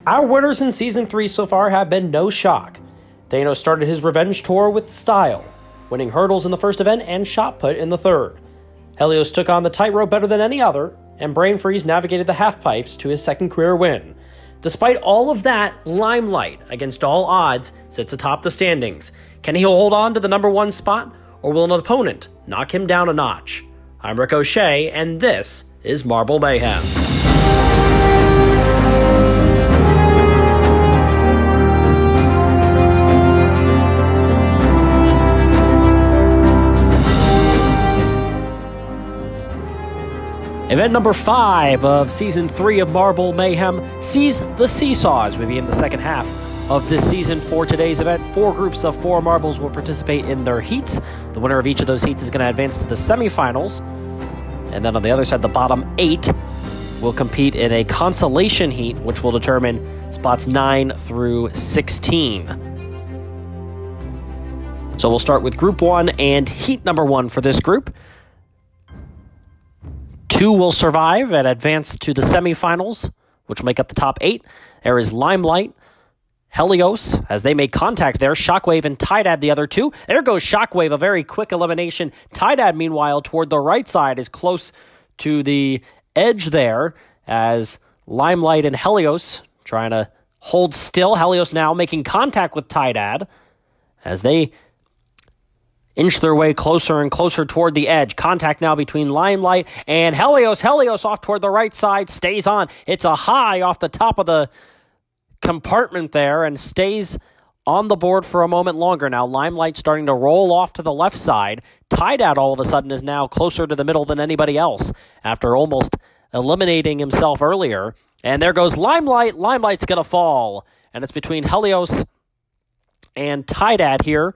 Our winners in Season 3 so far have been no shock. Thanos started his revenge tour with style, winning hurdles in the first event and shot put in the third. Helios took on the tightrope better than any other, and Brain Freeze navigated the halfpipes to his second career win. Despite all of that, Limelight, against all odds, sits atop the standings. Can he hold on to the number one spot, or will an opponent knock him down a notch? I'm Ricochet, and this is Marble Mayhem. Event number 5 of Season 3 of Marble Mayhem sees the Seesaw as we begin the second half of this season. For today's event, 4 groups of 4 marbles will participate in their heats. The winner of each of those heats is going to advance to the semifinals. And then on the other side, the bottom 8 will compete in a consolation heat, which will determine spots 9 through 16. So we'll start with Group 1 and heat number 1 for this group. 2 will survive and advance to the semifinals, which will make up the top 8. There is Limelight, Helios, as they make contact there. Shockwave and Tidad, the other 2. There goes Shockwave, a very quick elimination. Tidad, meanwhile, toward the right side, is close to the edge there, as Limelight and Helios trying to hold still. Helios now making contact with Tidad as they inch their way closer and closer toward the edge. Contact now between Limelight and Helios. Helios off toward the right side, stays on. It's a high off the top of the compartment there and stays on the board for a moment longer. Now Limelight starting to roll off to the left side. Tidad all of a sudden is now closer to the middle than anybody else after almost eliminating himself earlier. And there goes Limelight. Limelight's going to fall. And it's between Helios and Tidad here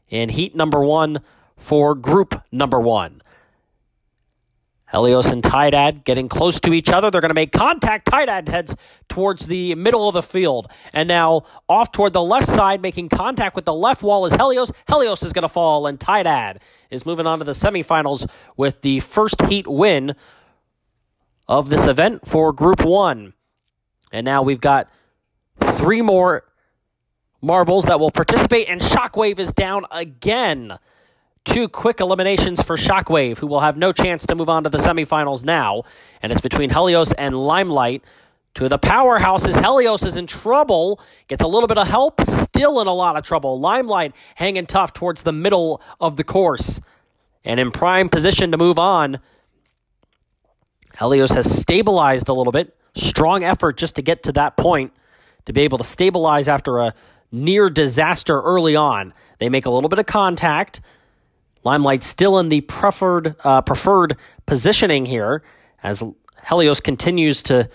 in heat number 1 for group number 1. Helios and Tidad getting close to each other. They're going to make contact. Tidad heads towards the middle of the field. And now off toward the left side, making contact with the left wall is Helios. Helios is going to fall, and Tidad is moving on to the semifinals with the first heat win of this event for group 1. And now we've got 3 more marbles that will participate, and Shockwave is down again. 2 quick eliminations for Shockwave, who will have no chance to move on to the semifinals now. And it's between Helios and Limelight. 2 of the powerhouses. Helios is in trouble. Gets a little bit of help. Still in a lot of trouble. Limelight hanging tough towards the middle of the course. And in prime position to move on. Helios has stabilized a little bit. Strong effort just to get to that point. To be able to stabilize after a near disaster early on. They make a little bit of contact. Limelight still in the preferred positioning here as Helios continues to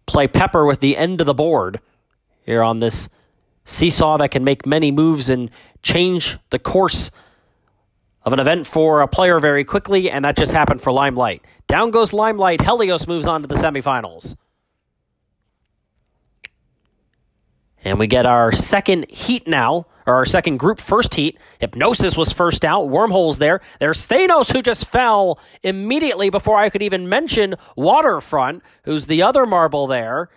play pepper with the end of the board here on this seesaw that can make many moves and change the course of an event for a player very quickly, and that just happened for Limelight. Down goes Limelight. Helios moves on to the semifinals. And we get our second heat now, or our second group first heat. Hypnosis was first out. Wormhole's there. There's Thanos, who just fell immediately before I could even mention Waterfront, who's the other marble there.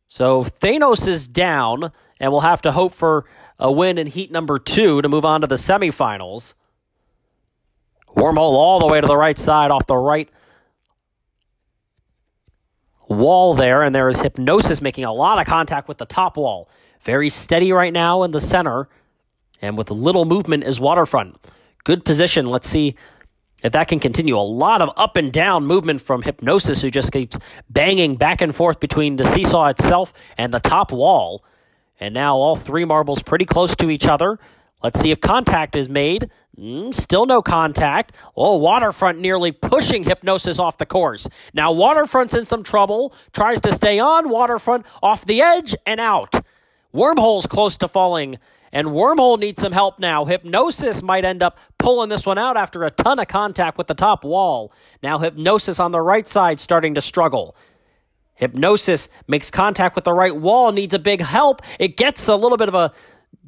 So Thanos is down, and we'll have to hope for a win in heat number 2 to move on to the semifinals. Wormhole all the way to the right side, off the right wall there, and there is Hypnosis making a lot of contact with the top wall. Very steady right now in the center, and with little movement is Waterfront. Good position. Let's see if that can continue. A lot of up and down movement from Hypnosis, who just keeps banging back and forth between the seesaw itself and the top wall. And now all 3 marbles pretty close to each other. Let's see if contact is made. Still no contact. Oh, Waterfront nearly pushing Hypnosis off the course. Now Waterfront's in some trouble. Tries to stay on. Waterfront off the edge and out. Wormhole's close to falling, and Wormhole needs some help now. Hypnosis might end up pulling this one out after a ton of contact with the top wall. Now Hypnosis on the right side starting to struggle. Hypnosis makes contact with the right wall, needs a big help. It gets a little bit of a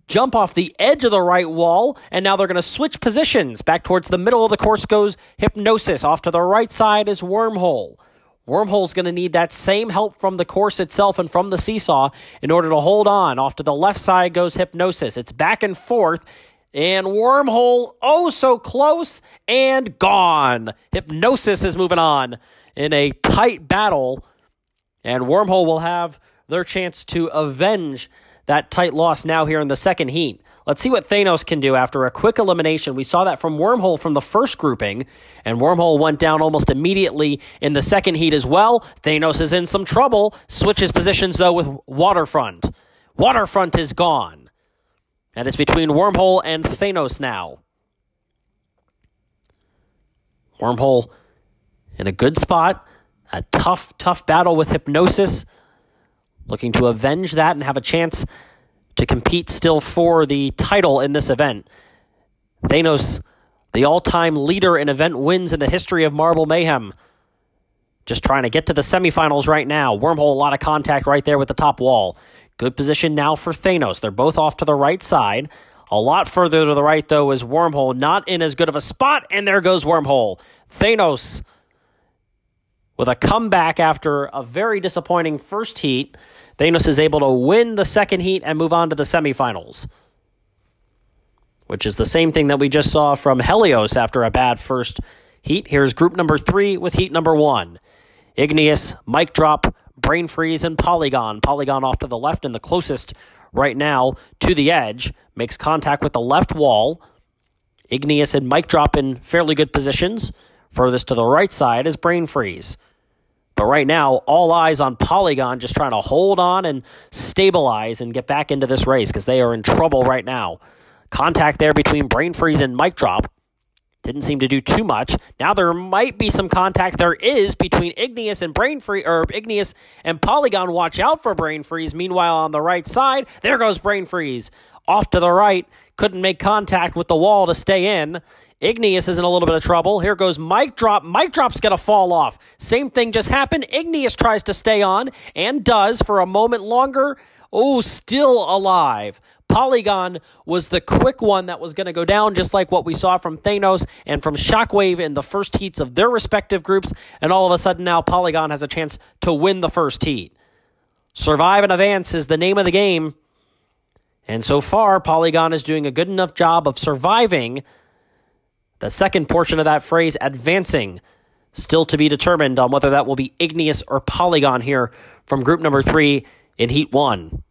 jump off the edge of the right wall, and now they're going to switch positions. Back towards the middle of the course goes Hypnosis. Off to the right side is Wormhole. Wormhole's going to need that same help from the course itself and from the seesaw in order to hold on. Off to the left side goes Hypnosis. It's back and forth, and Wormhole, oh so close, and gone. Hypnosis is moving on in a tight battle, and Wormhole will have their chance to avenge that tight loss now here in the second heat. Let's see what Thanos can do after a quick elimination. We saw that from Wormhole from the first grouping, and Wormhole went down almost immediately in the second heat as well. Thanos is in some trouble. Switches positions, though, with Waterfront. Waterfront is gone. And it's between Wormhole and Thanos now. Wormhole in a good spot. A tough battle with Hypnosis. Looking to avenge that and have a chance to compete still for the title in this event. Thanos, the all-time leader in event wins in the history of Marble Mayhem. Just trying to get to the semifinals right now. Wormhole, a lot of contact right there with the top wall. Good position now for Thanos. They're both off to the right side. A lot further to the right, though, is Wormhole. Not in as good of a spot, and there goes Wormhole. Thanos, with a comeback after a very disappointing first heat, Thanos is able to win the second heat and move on to the semifinals, which is the same thing that we just saw from Helios after a bad first heat. Here's group number 3 with heat number 1. Igneous, Mic Drop, Brain Freeze, and Polygon. Polygon off to the left and the closest right now to the edge. Makes contact with the left wall. Igneous and Mic Drop in fairly good positions. Furthest to the right side is Brain Freeze. But right now, all eyes on Polygon, just trying to hold on and stabilize and get back into this race because they are in trouble right now. Contact there between Brain Freeze and Mic Drop. Didn't seem to do too much. Now there might be some contact. There is between Igneous and Igneous and Polygon. Watch out for Brain Freeze. Meanwhile, on the right side, there goes Brain Freeze. Off to the right, couldn't make contact with the wall to stay in. Igneous is in a little bit of trouble. Here goes Mic Drop. Mic Drop's going to fall off. Same thing just happened. Igneous tries to stay on and does for a moment longer. Oh, still alive. Polygon was the quick one that was going to go down, just like what we saw from Thanos and from Shockwave in the first heats of their respective groups. And all of a sudden now Polygon has a chance to win the first heat. Survive and advance is the name of the game. And so far, Polygon is doing a good enough job of surviving. The second portion of that phrase, advancing, still to be determined on whether that will be Igneous or Polygon here from group number 3 in Heat 1.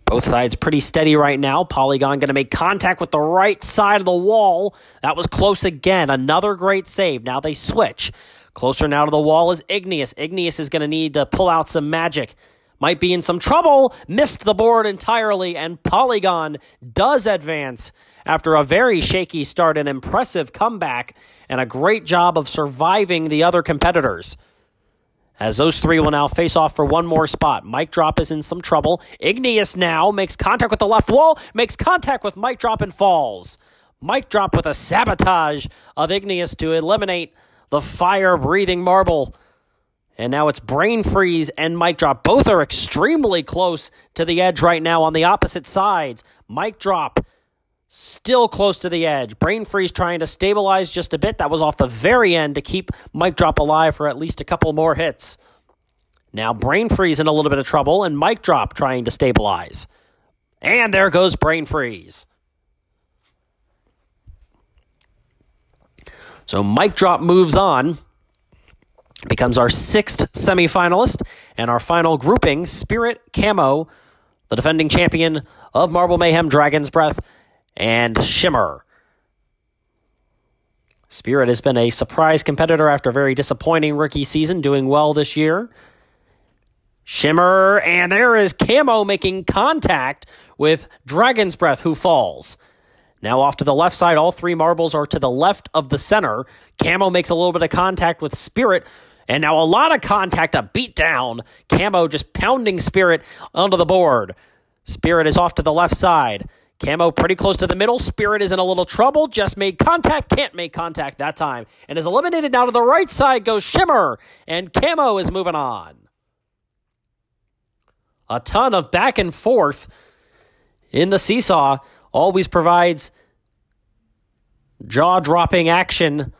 Both sides pretty steady right now. Polygon going to make contact with the right side of the wall. That was close again. Another great save. Now they switch. Closer now to the wall is Igneous. Igneous is going to need to pull out some magic. Might be in some trouble. Missed the board entirely, and Polygon does advance after a very shaky start, an impressive comeback, and a great job of surviving the other competitors. As those three will now face off for one more spot. Mic Drop is in some trouble. Igneous now makes contact with the left wall, makes contact with Mic Drop and falls. Mic Drop with a sabotage of Igneous to eliminate the fire-breathing marble. And now it's Brain Freeze and Mic Drop. Both are extremely close to the edge right now on the opposite sides. Mic Drop still close to the edge. Brain Freeze trying to stabilize just a bit. That was off the very end to keep Mic Drop alive for at least a couple more hits. Now Brain Freeze in a little bit of trouble, and Mic Drop trying to stabilize. And there goes Brain Freeze. So Mic Drop moves on. Becomes our 6th semifinalist, and our final grouping, Spirit, Camo, the defending champion of Marble Mayhem, Dragon's Breath, and Shimmer. Spirit has been a surprise competitor after a very disappointing rookie season, doing well this year. Shimmer, and there is Camo making contact with Dragon's Breath, who falls. Now off to the left side, all three marbles are to the left of the center. Camo makes a little bit of contact with Spirit, and now a lot of contact, a beat down. Camo just pounding Spirit onto the board. Spirit is off to the left side. Camo pretty close to the middle. Spirit is in a little trouble. Just made contact. Can't make contact that time. And is eliminated. Now to the right side goes Shimmer. And Camo is moving on. A ton of back and forth in the seesaw. Always provides jaw-dropping action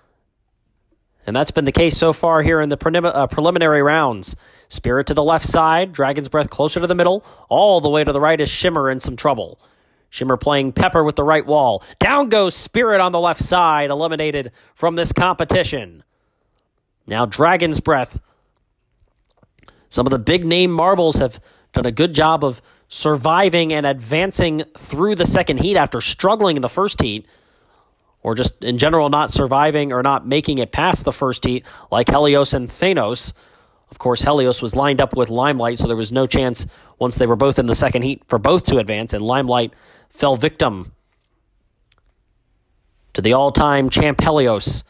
And that's been the case so far here in the preliminary rounds. Spirit to the left side, Dragon's Breath closer to the middle. All the way to the right is Shimmer in some trouble. Shimmer playing Pepper with the right wall. Down goes Spirit on the left side, eliminated from this competition. Now Dragon's Breath. Some of the big name marbles have done a good job of surviving and advancing through the second heat after struggling in the first heat, or just in general not surviving or not making it past the first heat, like Helios and Thanos. Of course, Helios was lined up with Limelight, so there was no chance once they were both in the second heat for both to advance, and Limelight fell victim to the all-time champ Helios.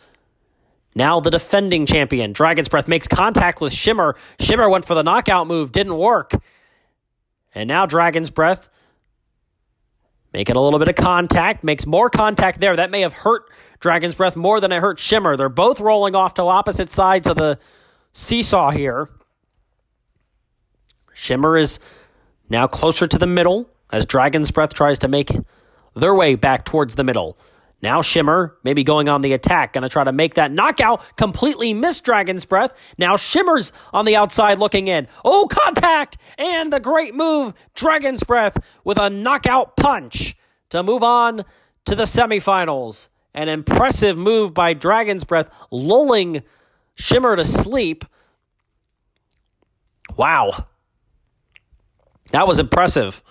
Now the defending champion, Dragon's Breath, makes contact with Shimmer. Shimmer went for the knockout move, didn't work. And now Dragon's Breath making a little bit of contact, makes more contact there. That may have hurt Dragon's Breath more than it hurt Shimmer. They're both rolling off to opposite sides of the seesaw here. Shimmer is now closer to the middle as Dragon's Breath tries to make their way back towards the middle. Now Shimmer maybe going on the attack, going to try to make that knockout, completely missed Dragon's Breath. Now Shimmer's on the outside looking in. Oh, contact! And the great move, Dragon's Breath with a knockout punch to move on to the semifinals. An impressive move by Dragon's Breath, lulling Shimmer to sleep. Wow. That was impressive.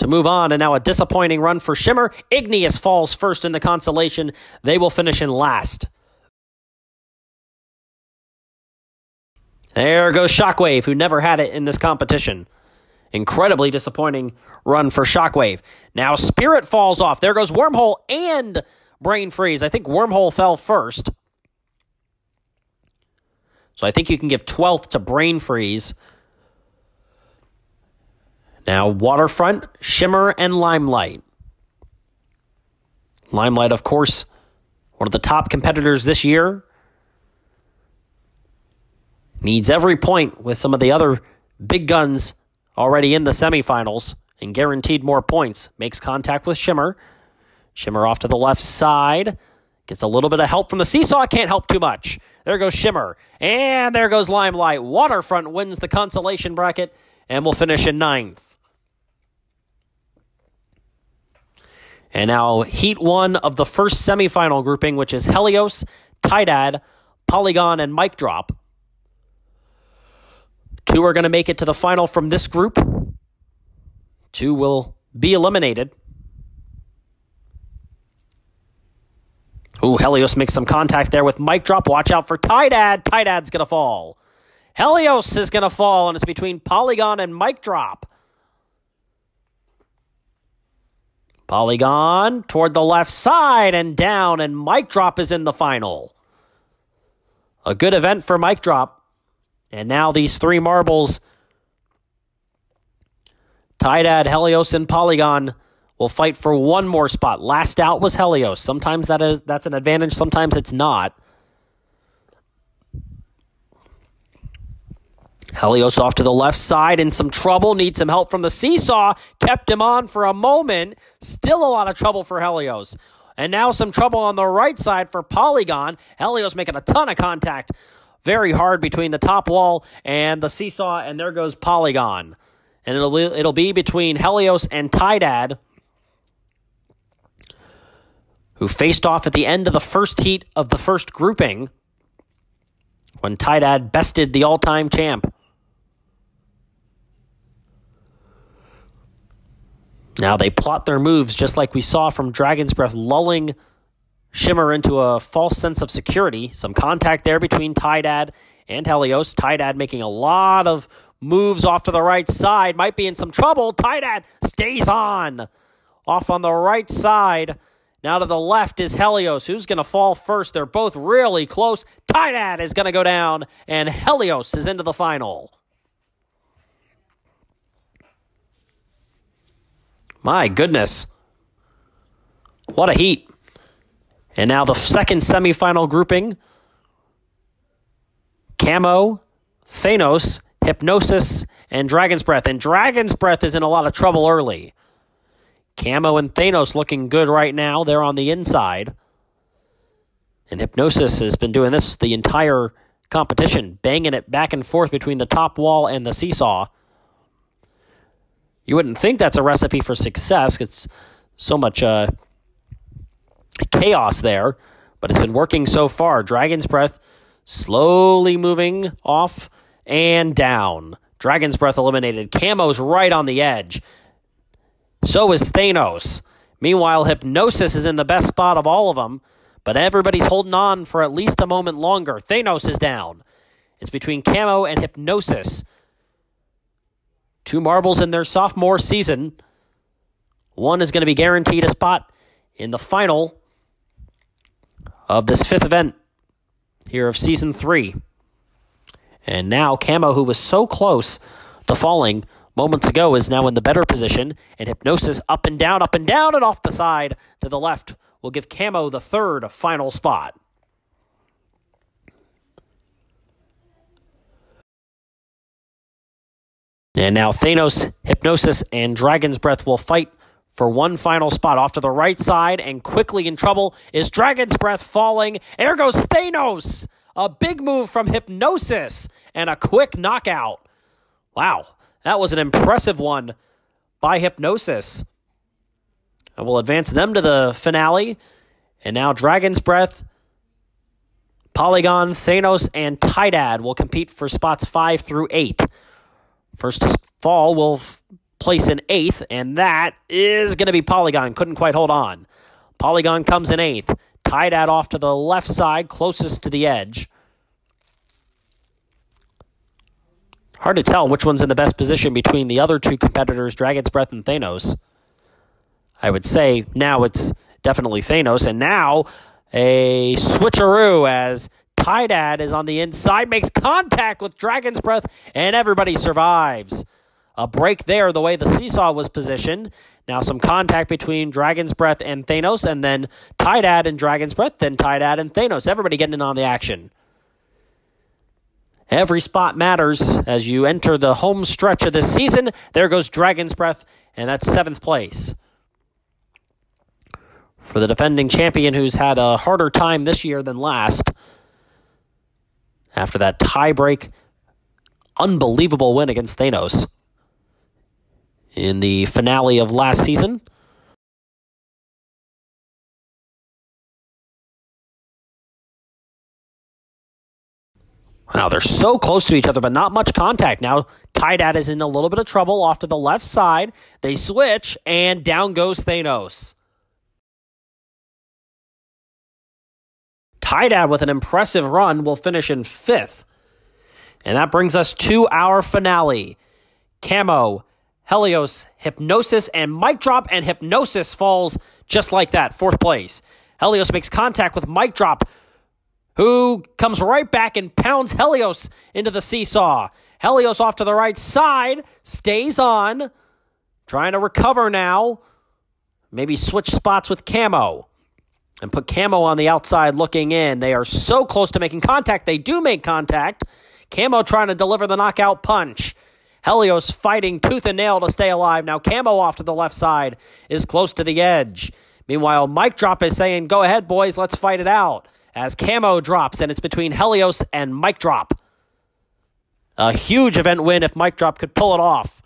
To move on, and now a disappointing run for Shimmer. Igneous falls first in the consolation. They will finish in last. There goes Shockwave, who never had it in this competition. Incredibly disappointing run for Shockwave. Now Spirit falls off. There goes Wormhole and Brain Freeze. I think Wormhole fell first. So I think you can give 12th to Brain Freeze. Now, Waterfront, Shimmer, and Limelight. Limelight, of course, one of the top competitors this year. Needs every point with some of the other big guns already in the semifinals and guaranteed more points. Makes contact with Shimmer. Shimmer off to the left side. Gets a little bit of help from the seesaw. Can't help too much. There goes Shimmer. And there goes Limelight. Waterfront wins the consolation bracket and will finish in 9th. And now Heat 1 of the first semifinal grouping, which is Helios, Tydad, Polygon, and Mic Drop. 2 are going to make it to the final from this group. 2 will be eliminated. Ooh, Helios makes some contact there with Mic Drop. Watch out for Tydad. Tydad's going to fall. Helios is going to fall, and it's between Polygon and Mic Drop. Polygon toward the left side and down, and Mic Drop is in the final. A good event for Mic Drop. And now these 3 marbles, Tydad, Helios, and Polygon, will fight for one more spot. Last out was Helios. Sometimes that's an advantage, sometimes it's not. Helios off to the left side in some trouble. Needs some help from the seesaw. Kept him on for a moment. Still a lot of trouble for Helios. And now some trouble on the right side for Polygon. Helios making a ton of contact. Very hard between the top wall and the seesaw. And there goes Polygon. And it'll be between Helios and Tydad, who faced off at the end of the first heat of the first grouping when Tydad bested the all-time champ. Now they plot their moves just like we saw from Dragon's Breath, lulling Shimmer into a false sense of security. Some contact there between Tydad and Helios. Tydad making a lot of moves off to the right side. Might be in some trouble. Tydad stays on. Off on the right side. Now to the left is Helios. Who's going to fall first? They're both really close. Tydad is going to go down, and Helios is into the final. My goodness. What a heat. And now the second semifinal grouping. Camo, Thanos, Hypnosis, and Dragon's Breath. And Dragon's Breath is in a lot of trouble early. Camo and Thanos looking good right now. They're on the inside. And Hypnosis has been doing this the entire competition, banging it back and forth between the top wall and the seesaw. You wouldn't think that's a recipe for success. It's so much chaos there, but it's been working so far. Dragon's Breath slowly moving off and down. Dragon's Breath eliminated. Camo's right on the edge. So is Thanos. Meanwhile, Hypnosis is in the best spot of all of them, but everybody's holding on for at least a moment longer. Thanos is down. It's between Camo and Hypnosis. 2 marbles in their sophomore season. One is going to be guaranteed a spot in the final of this 5th event here of Season 3. And now Camo, who was so close to falling moments ago, is now in the better position. And Hypnosis up and down, and off the side to the left will give Camo the 3rd final spot. And now Thanos, Hypnosis, and Dragon's Breath will fight for one final spot. Off to the right side and quickly in trouble is Dragon's Breath falling. And there goes Thanos. A big move from Hypnosis and a quick knockout. Wow, that was an impressive one by Hypnosis. And we'll advance them to the finale. And now Dragon's Breath, Polygon, Thanos, and Tydad will compete for spots 5 through 8. First to fall will place in 8th, and that is going to be Polygon. Couldn't quite hold on. Polygon comes in 8th. Tydad off to the left side, closest to the edge. Hard to tell which one's in the best position between the other 2 competitors, Dragon's Breath and Thanos. I would say now it's definitely Thanos, and now a switcheroo as Tydad is on the inside, makes contact with Dragon's Breath, and everybody survives. A break there, the way the seesaw was positioned. Now some contact between Dragon's Breath and Thanos, and then Tydad and Dragon's Breath, then Tydad and Thanos. Everybody getting in on the action. Every spot matters as you enter the home stretch of this season. There goes Dragon's Breath, and that's 7th place. For the defending champion who's had a harder time this year than last. After that tie-break, unbelievable win against Thanos in the finale of last season. Wow, they're so close to each other, but not much contact. Now, Tydad is in a little bit of trouble off to the left side. They switch, and down goes Thanos. Tydad, with an impressive run, will finish in 5th. And that brings us to our finale. Camo, Helios, Hypnosis, and Mic Drop, and Hypnosis falls just like that, 4th place. Helios makes contact with Mic Drop, who comes right back and pounds Helios into the seesaw. Helios off to the right side, stays on, trying to recover now. Maybe switch spots with Camo and put Camo on the outside looking in. They are so close to making contact. They do make contact. Camo trying to deliver the knockout punch. Helios fighting tooth and nail to stay alive. Now Camo off to the left side is close to the edge. Meanwhile, Mic Drop is saying, go ahead, boys, let's fight it out. As Camo drops, and it's between Helios and Mic Drop. A huge event win if Mic Drop could pull it off.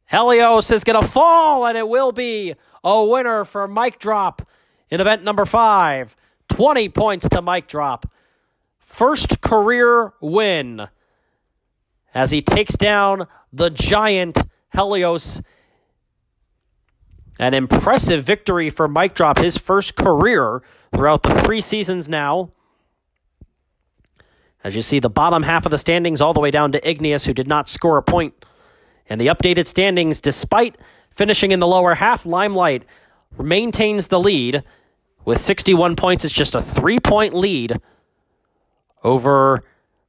Helios is going to fall, and it will be a winner for Mic Drop in event number 5. 20 points to Mic Drop. First career win as he takes down the giant Helios. An impressive victory for Mic Drop, his first career throughout the 3 seasons now. As you see the bottom half of the standings all the way down to Igneous, who did not score a point. And the updated standings, despite finishing in the lower half, Limelight maintains the lead with 61 points. It's just a 3-point lead over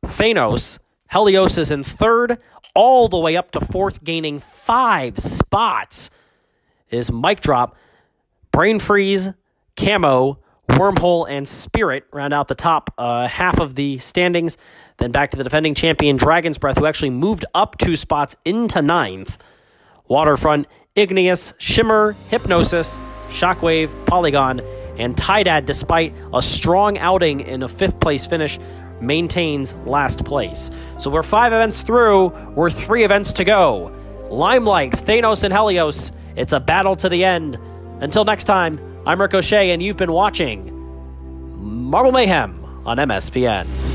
Thanos. Helios is in 3rd, all the way up to 4th, gaining 5 spots. Is Mic Drop. Brain Freeze, Camo, Wormhole, and Spirit round out the top half of the standings. Then back to the defending champion, Dragon's Breath, who actually moved up 2 spots into 9th. Waterfront, Igneous, Shimmer, Hypnosis, Shockwave, Polygon, And Tydad, despite a strong outing in a 5th place finish, maintains last place. So we're 5 events through, we're 3 events to go. Limelight, Thanos, and Helios, it's a battle to the end. Until next time, I'm Ricochet, and you've been watching Marble Mayhem on MSPN.